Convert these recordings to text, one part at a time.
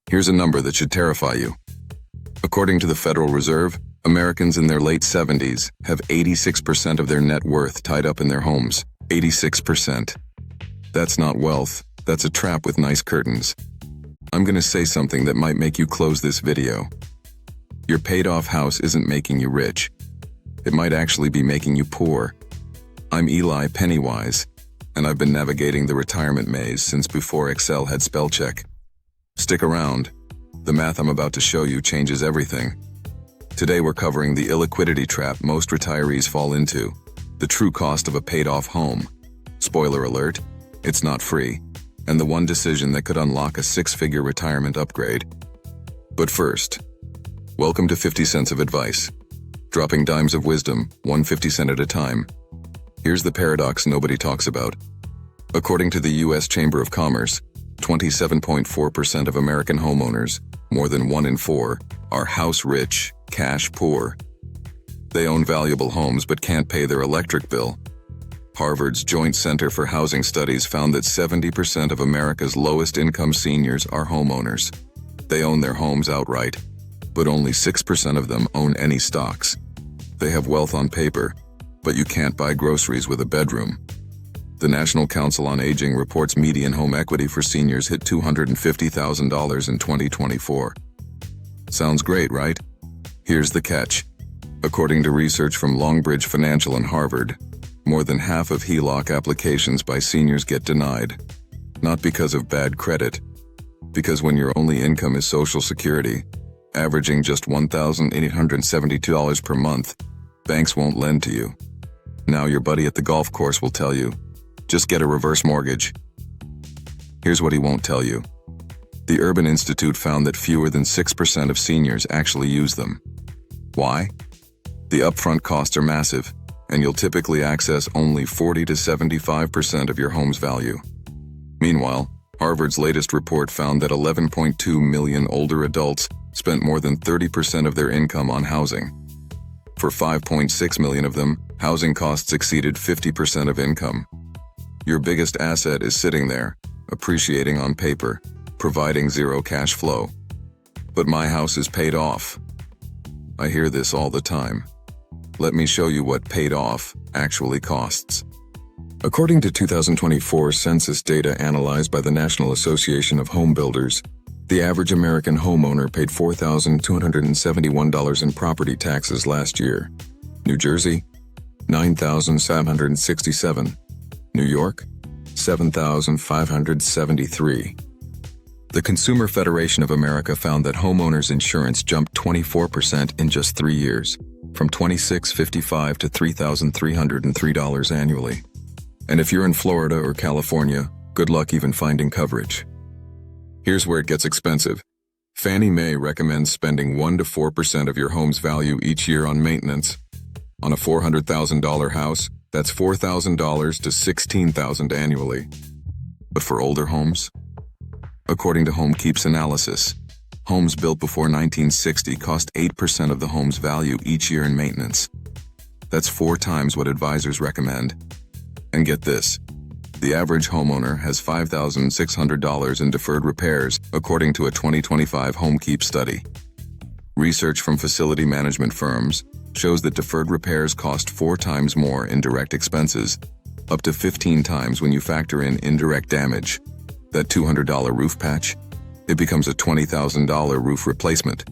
Here's a number that should terrify you. According to the Federal Reserve, Americans in their late 70s have 86% of their net worth tied up in their homes. 86%. That's not wealth, that's a trap with nice curtains. I'm gonna say something that might make you close this video. Your paid-off house isn't making you rich. It might actually be making you poor. I'm Eli Pennywise, and I've been navigating the retirement maze since before Excel had spell check. Stick around. The math I'm about to show you changes everything. Today we're covering the illiquidity trap most retirees fall into, the true cost of a paid-off home. Spoiler alert, it's not free, and the one decision that could unlock a six-figure retirement upgrade. But first, welcome to 50 cents of advice. Dropping dimes of wisdom, 1 50 cent at a time. Here's the paradox nobody talks about. According to the U.S. Chamber of Commerce, 27.4% of American homeowners, more than 1 in 4, are house-rich, cash-poor. They own valuable homes but can't pay their electric bill. Harvard's Joint Center for Housing Studies found that 70% of America's lowest-income seniors are homeowners. They own their homes outright, but only 6% of them own any stocks. They have wealth on paper, but you can't buy groceries with a bedroom. The National Council on Aging reports median home equity for seniors hit $250,000 in 2024. Sounds great, right? Here's the catch. According to research from Longbridge Financial and Harvard, more than half of HELOC applications by seniors get denied. Not because of bad credit, because when your only income is Social Security, averaging just $1,872 per month, banks won't lend to you. Now your buddy at the golf course will tell you, just get a reverse mortgage. Here's what he won't tell you. The Urban Institute found that fewer than 6% of seniors actually use them. Why? The upfront costs are massive, and you'll typically access only 40 to 75% of your home's value. Meanwhile, Harvard's latest report found that 11.2 million older adults spent more than 30% of their income on housing. For 5.6 million of them, housing costs exceeded 50% of income. Your biggest asset is sitting there, appreciating on paper, providing zero cash flow. But my house is paid off. I hear this all the time. Let me show you what paid off actually costs. According to 2024 census data analyzed by the National Association of Home Builders, the average American homeowner paid $4,271 in property taxes last year. New Jersey, $9,767. New York, $7,573. The Consumer Federation of America found that homeowners insurance jumped 24% in just 3 years, from $2,655 to $3,303 annually. And if you're in Florida or California, good luck even finding coverage. Here's where it gets expensive. Fannie Mae recommends spending 1 to 4% of your home's value each year on maintenance. On a $400,000 house, that's $4,000 to $16,000 annually. But for older homes? According to HomeKeep's analysis, homes built before 1960 cost 8% of the home's value each year in maintenance. That's 4 times what advisors recommend. And get this, the average homeowner has $5,600 in deferred repairs, according to a 2025 HomeKeep study. Research from facility management firms shows that deferred repairs cost 4 times more in direct expenses, up to 15 times when you factor in indirect damage. That $200 roof patch, it becomes a $20,000 roof replacement.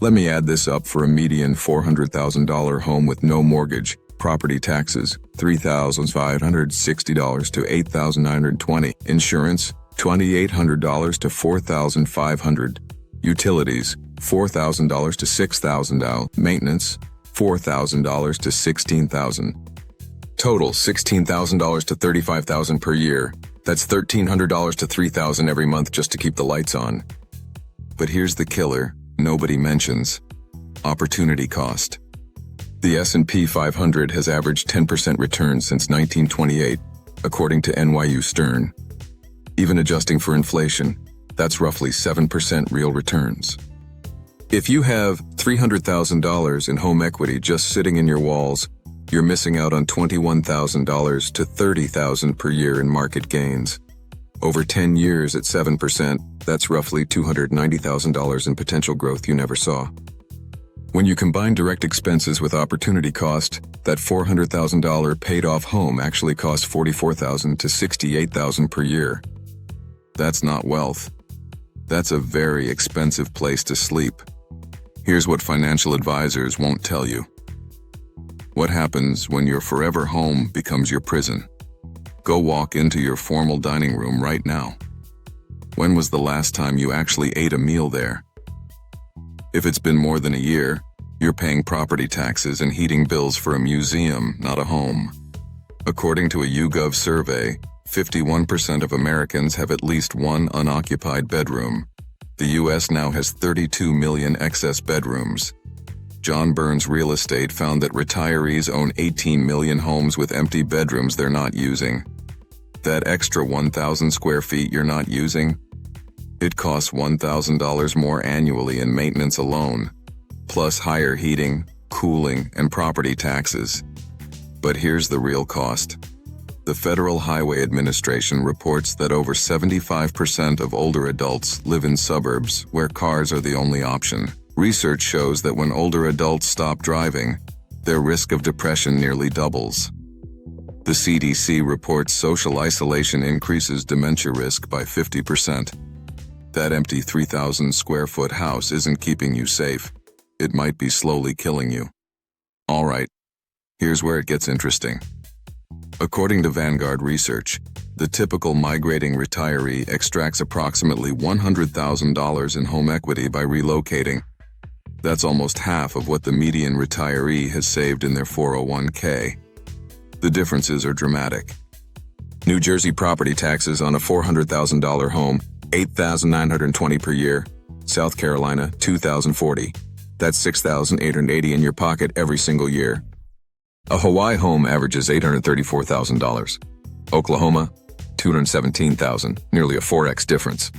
Let me add this up for a median $400,000 home with no mortgage. Property taxes, $3,560 to $8,920. Insurance, $2,800 to $4,500. Utilities, $4,000 to $6,000. Maintenance, $4,000 to $16,000. Total, $16,000 to $35,000 per year. That's $1,300 to $3,000 every month just to keep the lights on. But here's the killer nobody mentions: opportunity cost. The S&P 500 has averaged 10% returns since 1928, according to NYU Stern. Even adjusting for inflation, that's roughly 7% real returns. If you have $300,000 in home equity just sitting in your walls, you're missing out on $21,000 to $30,000 per year in market gains. Over 10 years at 7%, that's roughly $290,000 in potential growth you never saw. When you combine direct expenses with opportunity cost, that $400,000 paid-off home actually costs $44,000 to $68,000 per year. That's not wealth. That's a very expensive place to sleep. Here's what financial advisors won't tell you. What happens when your forever home becomes your prison? Go walk into your formal dining room right now. When was the last time you actually ate a meal there? If it's been more than a year, you're paying property taxes and heating bills for a museum, not a home. According to a YouGov survey, 51% of Americans have at least one unoccupied bedroom. The U.S. now has 32 million excess bedrooms. John Burns Real Estate found that retirees own 18 million homes with empty bedrooms they're not using. That extra 1,000 square feet you're not using? It costs $1,000 more annually in maintenance alone, plus higher heating, cooling, and property taxes. But here's the real cost. The Federal Highway Administration reports that over 75% of older adults live in suburbs where cars are the only option. Research shows that when older adults stop driving, their risk of depression nearly doubles. The CDC reports social isolation increases dementia risk by 50%. That empty 3,000 square foot house isn't keeping you safe. It might be slowly killing you. All right, here's where it gets interesting. According to Vanguard Research, the typical migrating retiree extracts approximately $100,000 in home equity by relocating. That's almost half of what the median retiree has saved in their 401k. The differences are dramatic. New Jersey property taxes on a $400,000 home, $8,920 per year. South Carolina, $2,040. That's $6,880 in your pocket every single year. A Hawaii home averages $834,000. Oklahoma, $217,000, nearly a 4x difference.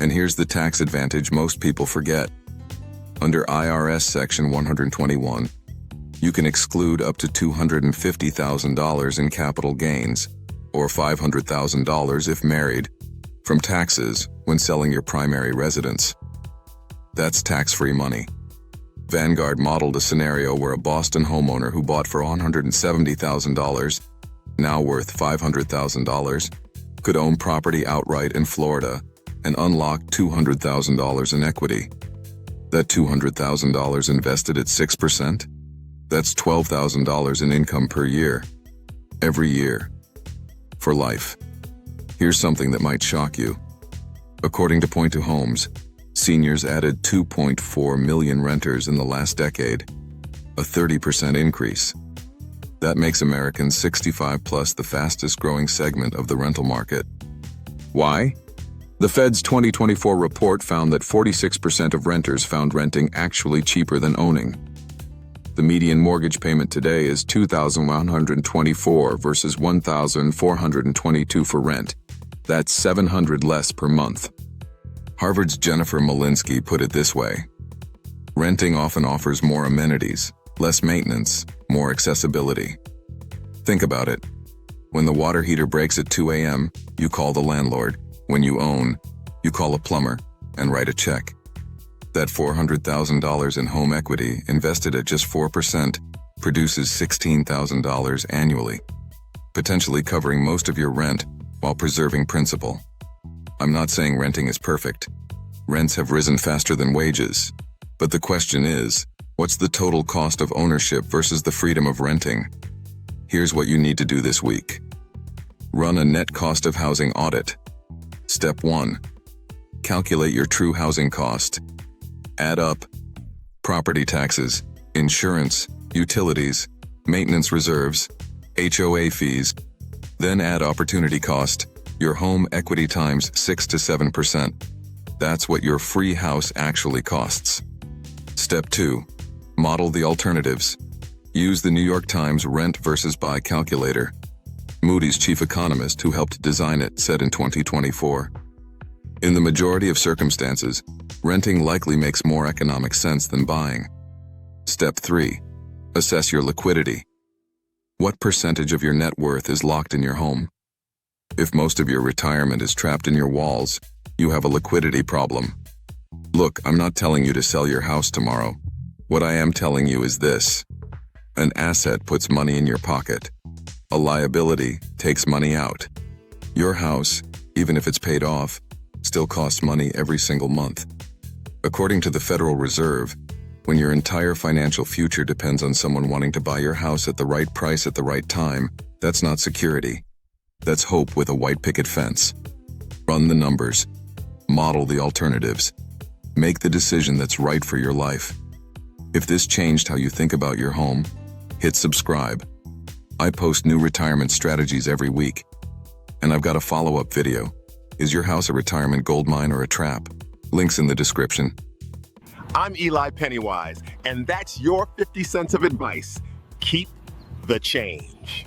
And here's the tax advantage most people forget. Under IRS Section 121, you can exclude up to $250,000 in capital gains, or $500,000 if married, from taxes when selling your primary residence. That's tax-free money. Vanguard modeled a scenario where a Boston homeowner who bought for $170,000, now worth $500,000, could own property outright in Florida and unlock $200,000 in equity. That $200,000 invested at 6%? That's $12,000 in income per year. Every year. For life. Here's something that might shock you. According to Point to Homes, seniors added 2.4 million renters in the last decade, a 30% increase. That makes Americans 65 plus the fastest growing segment of the rental market. Why? The Fed's 2024 report found that 46% of renters found renting actually cheaper than owning. The median mortgage payment today is $2,124 versus $1,422 for rent. That's $700 less per month. Harvard's Jennifer Malinsky put it this way: renting often offers more amenities, less maintenance, more accessibility. Think about it. When the water heater breaks at 2 a.m., you call the landlord. When you own, you call a plumber and write a check. That $400,000 in home equity invested at just 4% produces $16,000 annually, potentially covering most of your rent while preserving principal. I'm not saying renting is perfect. Rents have risen faster than wages. But the question is, what's the total cost of ownership versus the freedom of renting? Here's what you need to do this week. Run a net cost of housing audit. Step 1. Calculate your true housing cost. Add up property taxes, insurance, utilities, maintenance reserves, HOA fees. Then add opportunity cost, your home equity times 6 to 7%. That's what your free house actually costs. Step 2. Model the alternatives. Use the New York Times rent versus buy calculator. Moody's chief economist who helped design it said in 2024, in the majority of circumstances, renting likely makes more economic sense than buying. Step 3. Assess your liquidity. What percentage of your net worth is locked in your home? If most of your retirement is trapped in your walls, you have a liquidity problem. Look, I'm not telling you to sell your house tomorrow. What I am telling you is this. An asset puts money in your pocket. A liability takes money out. Your house, even if it's paid off, still costs money every single month. According to the Federal Reserve, when your entire financial future depends on someone wanting to buy your house at the right price at the right time, that's not security. That's hope with a white picket fence. Run the numbers. Model the alternatives. Make the decision that's right for your life. If this changed how you think about your home, hit subscribe. I post new retirement strategies every week. And I've got a follow-up video. Is your house a retirement goldmine or a trap? Links in the description. I'm Eli Pennywise, and that's your 50 cents of advice. Keep the change.